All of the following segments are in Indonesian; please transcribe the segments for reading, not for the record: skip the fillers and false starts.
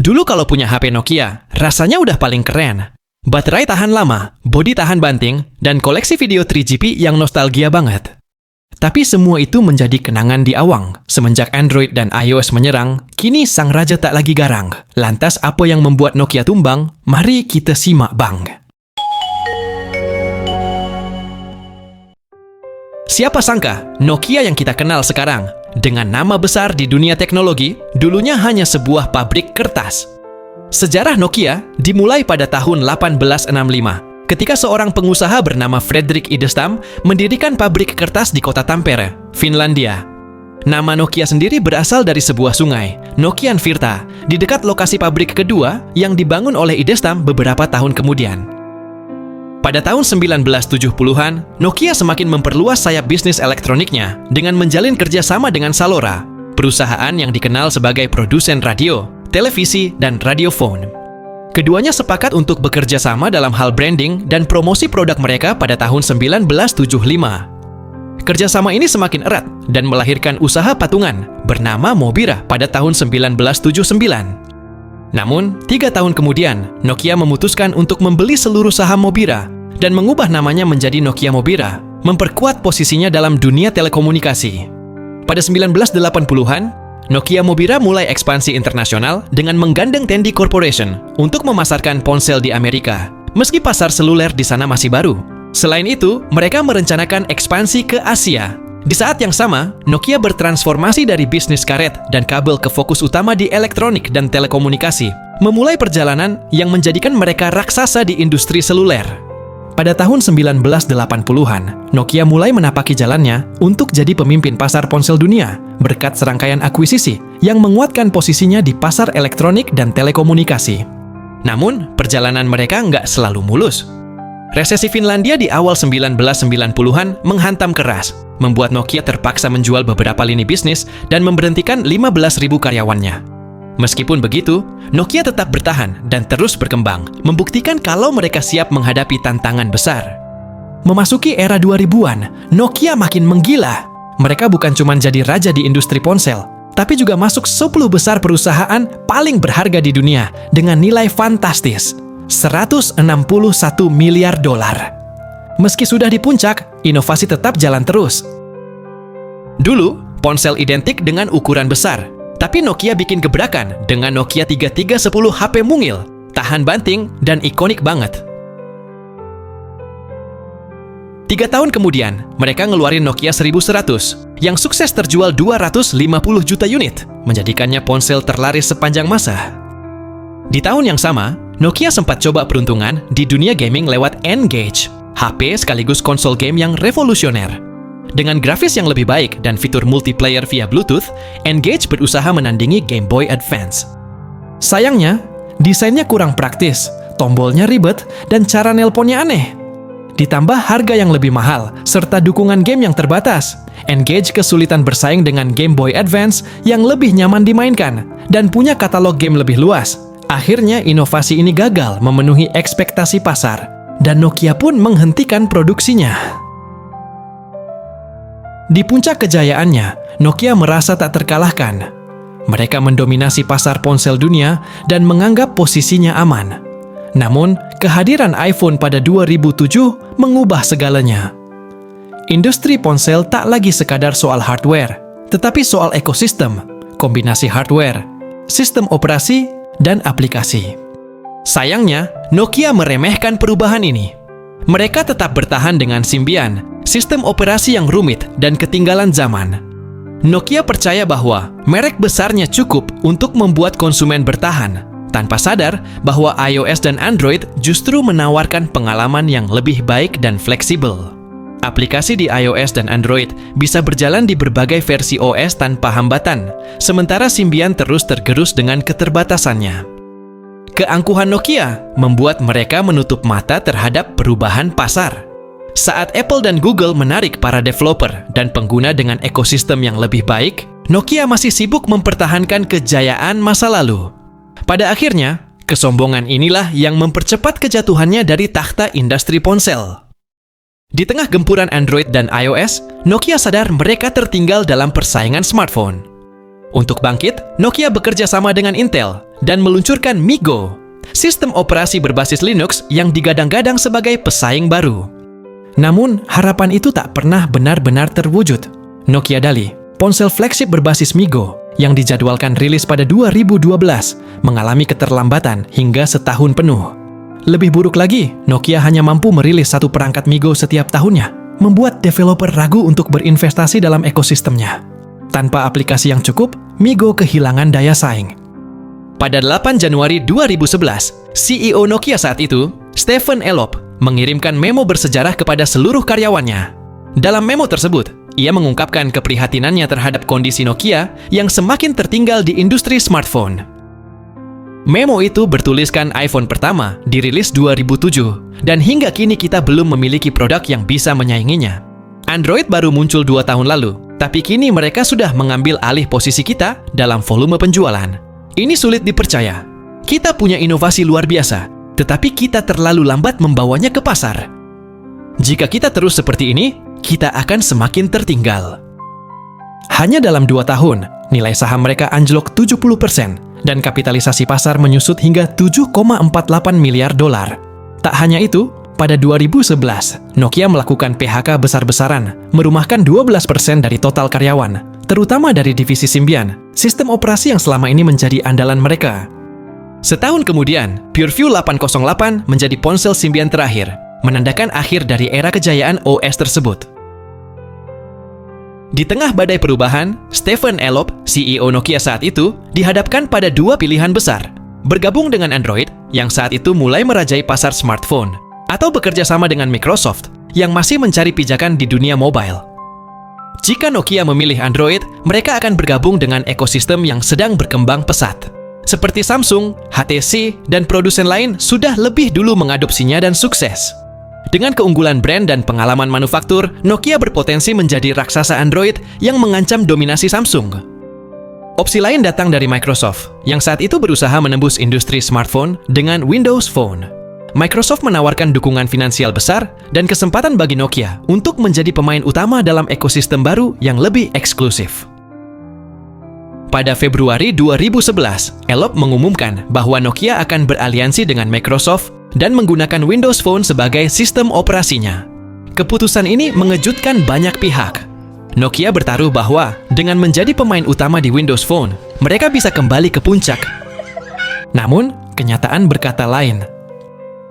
Dulu kalau punya HP Nokia, rasanya udah paling keren. Baterai tahan lama, bodi tahan banting, dan koleksi video 3GP yang nostalgia banget. Tapi semua itu menjadi kenangan di awang. Semenjak Android dan iOS menyerang, kini sang raja tak lagi garang. Lantas apa yang membuat Nokia tumbang? Mari kita simak bang. Siapa sangka Nokia yang kita kenal sekarang, dengan nama besar di dunia teknologi, dulunya hanya sebuah pabrik kertas. Sejarah Nokia dimulai pada tahun 1865. Ketika seorang pengusaha bernama Fredrik Idestam mendirikan pabrik kertas di kota Tampere, Finlandia. Nama Nokia sendiri berasal dari sebuah sungai, Nokianvirta, di dekat lokasi pabrik kedua yang dibangun oleh Idestam beberapa tahun kemudian. Pada tahun 1970-an, Nokia semakin memperluas sayap bisnis elektroniknya dengan menjalin kerjasama dengan Salora, perusahaan yang dikenal sebagai produsen radio, televisi, dan radiofon. Keduanya sepakat untuk bekerja sama dalam hal branding dan promosi produk mereka pada tahun 1975. Kerjasama ini semakin erat dan melahirkan usaha patungan bernama Mobira pada tahun 1979. Namun, 3 tahun kemudian, Nokia memutuskan untuk membeli seluruh saham Mobira dan mengubah namanya menjadi Nokia Mobira, memperkuat posisinya dalam dunia telekomunikasi. Pada 1980-an, Nokia Mobira mulai ekspansi internasional dengan menggandeng Tandy Corporation untuk memasarkan ponsel di Amerika, meski pasar seluler di sana masih baru. Selain itu, mereka merencanakan ekspansi ke Asia. Di saat yang sama, Nokia bertransformasi dari bisnis karet dan kabel ke fokus utama di elektronik dan telekomunikasi, memulai perjalanan yang menjadikan mereka raksasa di industri seluler. Pada tahun 1980-an, Nokia mulai menapaki jalannya untuk jadi pemimpin pasar ponsel dunia berkat serangkaian akuisisi yang menguatkan posisinya di pasar elektronik dan telekomunikasi. Namun, perjalanan mereka nggak selalu mulus. Resesi Finlandia di awal 1990-an menghantam keras, membuat Nokia terpaksa menjual beberapa lini bisnis dan memberhentikan 15.000 karyawannya. Meskipun begitu, Nokia tetap bertahan dan terus berkembang, membuktikan kalau mereka siap menghadapi tantangan besar. Memasuki era 2000-an, Nokia makin menggila. Mereka bukan cuma jadi raja di industri ponsel, tapi juga masuk 10 besar perusahaan paling berharga di dunia dengan nilai fantastis, $161 miliar. Meski sudah di puncak, inovasi tetap jalan terus. Dulu, ponsel identik dengan ukuran besar, tapi Nokia bikin gebrakan dengan Nokia 3310 HP mungil, tahan banting, dan ikonik banget. 3 tahun kemudian, mereka ngeluarin Nokia 1100 yang sukses terjual 250 juta unit, menjadikannya ponsel terlaris sepanjang masa. Di tahun yang sama, Nokia sempat coba peruntungan di dunia gaming lewat N-Gage, HP sekaligus konsol game yang revolusioner. Dengan grafis yang lebih baik dan fitur multiplayer via Bluetooth, N-Gage berusaha menandingi Game Boy Advance. Sayangnya, desainnya kurang praktis, tombolnya ribet, dan cara nelponnya aneh. Ditambah harga yang lebih mahal, serta dukungan game yang terbatas, N-Gage kesulitan bersaing dengan Game Boy Advance yang lebih nyaman dimainkan dan punya katalog game lebih luas. Akhirnya inovasi ini gagal memenuhi ekspektasi pasar, dan Nokia pun menghentikan produksinya. Di puncak kejayaannya, Nokia merasa tak terkalahkan. Mereka mendominasi pasar ponsel dunia dan menganggap posisinya aman. Namun, kehadiran iPhone pada 2007 mengubah segalanya. Industri ponsel tak lagi sekadar soal hardware, tetapi soal ekosistem, kombinasi hardware, sistem operasi, dan aplikasi. Sayangnya, Nokia meremehkan perubahan ini. Mereka tetap bertahan dengan Symbian, sistem operasi yang rumit dan ketinggalan zaman. Nokia percaya bahwa merek besarnya cukup untuk membuat konsumen bertahan, tanpa sadar bahwa iOS dan Android justru menawarkan pengalaman yang lebih baik dan fleksibel. Aplikasi di iOS dan Android bisa berjalan di berbagai versi OS tanpa hambatan, sementara Symbian terus tergerus dengan keterbatasannya. Keangkuhan Nokia membuat mereka menutup mata terhadap perubahan pasar. Saat Apple dan Google menarik para developer dan pengguna dengan ekosistem yang lebih baik, Nokia masih sibuk mempertahankan kejayaan masa lalu. Pada akhirnya, kesombongan inilah yang mempercepat kejatuhannya dari takhta industri ponsel. Di tengah gempuran Android dan iOS, Nokia sadar mereka tertinggal dalam persaingan smartphone. Untuk bangkit, Nokia bekerja sama dengan Intel dan meluncurkan MeeGo, sistem operasi berbasis Linux yang digadang-gadang sebagai pesaing baru. Namun, harapan itu tak pernah benar-benar terwujud. Nokia Dali, ponsel flagship berbasis MeeGo yang dijadwalkan rilis pada 2012, mengalami keterlambatan hingga setahun penuh. Lebih buruk lagi, Nokia hanya mampu merilis satu perangkat MeeGo setiap tahunnya, membuat developer ragu untuk berinvestasi dalam ekosistemnya. Tanpa aplikasi yang cukup, MeeGo kehilangan daya saing. Pada 8 Januari 2011, CEO Nokia saat itu, Stephen Elop, mengirimkan memo bersejarah kepada seluruh karyawannya. Dalam memo tersebut, ia mengungkapkan keprihatinannya terhadap kondisi Nokia yang semakin tertinggal di industri smartphone. Memo itu bertuliskan iPhone pertama dirilis 2007, dan hingga kini kita belum memiliki produk yang bisa menyainginya. Android baru muncul 2 tahun lalu, tapi kini mereka sudah mengambil alih posisi kita dalam volume penjualan. Ini sulit dipercaya. Kita punya inovasi luar biasa, tetapi kita terlalu lambat membawanya ke pasar. Jika kita terus seperti ini, kita akan semakin tertinggal. Hanya dalam 2 tahun, nilai saham mereka anjlok 70% dan kapitalisasi pasar menyusut hingga 7,48 miliar dolar. Tak hanya itu, pada 2011, Nokia melakukan PHK besar-besaran, merumahkan 12% dari total karyawan, terutama dari divisi Symbian, sistem operasi yang selama ini menjadi andalan mereka. Setahun kemudian, PureView 808 menjadi ponsel Symbian terakhir, menandakan akhir dari era kejayaan OS tersebut. Di tengah badai perubahan, Stephen Elop, CEO Nokia saat itu, dihadapkan pada 2 pilihan besar: bergabung dengan Android, yang saat itu mulai merajai pasar smartphone, atau bekerja sama dengan Microsoft, yang masih mencari pijakan di dunia mobile. Jika Nokia memilih Android, mereka akan bergabung dengan ekosistem yang sedang berkembang pesat. Seperti Samsung, HTC, dan produsen lain sudah lebih dulu mengadopsinya dan sukses. Dengan keunggulan brand dan pengalaman manufaktur, Nokia berpotensi menjadi raksasa Android yang mengancam dominasi Samsung. Opsi lain datang dari Microsoft, yang saat itu berusaha menembus industri smartphone dengan Windows Phone. Microsoft menawarkan dukungan finansial besar dan kesempatan bagi Nokia untuk menjadi pemain utama dalam ekosistem baru yang lebih eksklusif. Pada Februari 2011, Elop mengumumkan bahwa Nokia akan beraliansi dengan Microsoft dan menggunakan Windows Phone sebagai sistem operasinya. Keputusan ini mengejutkan banyak pihak. Nokia bertaruh bahwa dengan menjadi pemain utama di Windows Phone, mereka bisa kembali ke puncak. Namun, kenyataan berkata lain.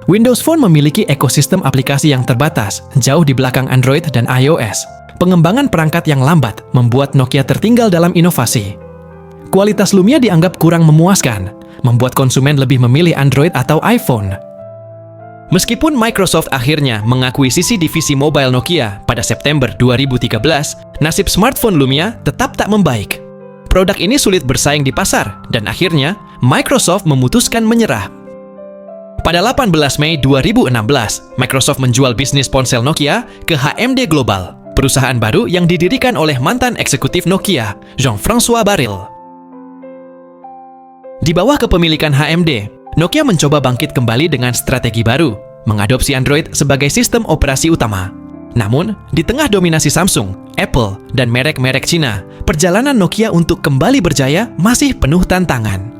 Windows Phone memiliki ekosistem aplikasi yang terbatas, jauh di belakang Android dan iOS. Pengembangan perangkat yang lambat membuat Nokia tertinggal dalam inovasi. Kualitas Lumia dianggap kurang memuaskan, membuat konsumen lebih memilih Android atau iPhone. Meskipun Microsoft akhirnya mengakuisisi divisi mobile Nokia pada September 2013, nasib smartphone Lumia tetap tak membaik. Produk ini sulit bersaing di pasar, dan akhirnya Microsoft memutuskan menyerah. Pada 18 Mei 2016, Microsoft menjual bisnis ponsel Nokia ke HMD Global, perusahaan baru yang didirikan oleh mantan eksekutif Nokia, Jean-François Baril. Di bawah kepemilikan HMD, Nokia mencoba bangkit kembali dengan strategi baru, mengadopsi Android sebagai sistem operasi utama. Namun, di tengah dominasi Samsung, Apple, dan merek-merek Cina, perjalanan Nokia untuk kembali berjaya masih penuh tantangan.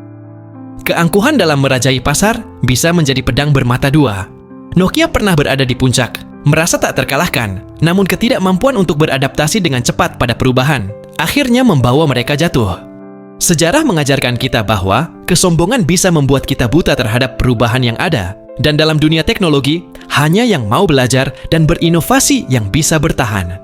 Keangkuhan dalam merajai pasar bisa menjadi pedang bermata dua. Nokia pernah berada di puncak, merasa tak terkalahkan, namun ketidakmampuan untuk beradaptasi dengan cepat pada perubahan akhirnya membawa mereka jatuh. Sejarah mengajarkan kita bahwa kesombongan bisa membuat kita buta terhadap perubahan yang ada, dan dalam dunia teknologi, hanya yang mau belajar dan berinovasi yang bisa bertahan.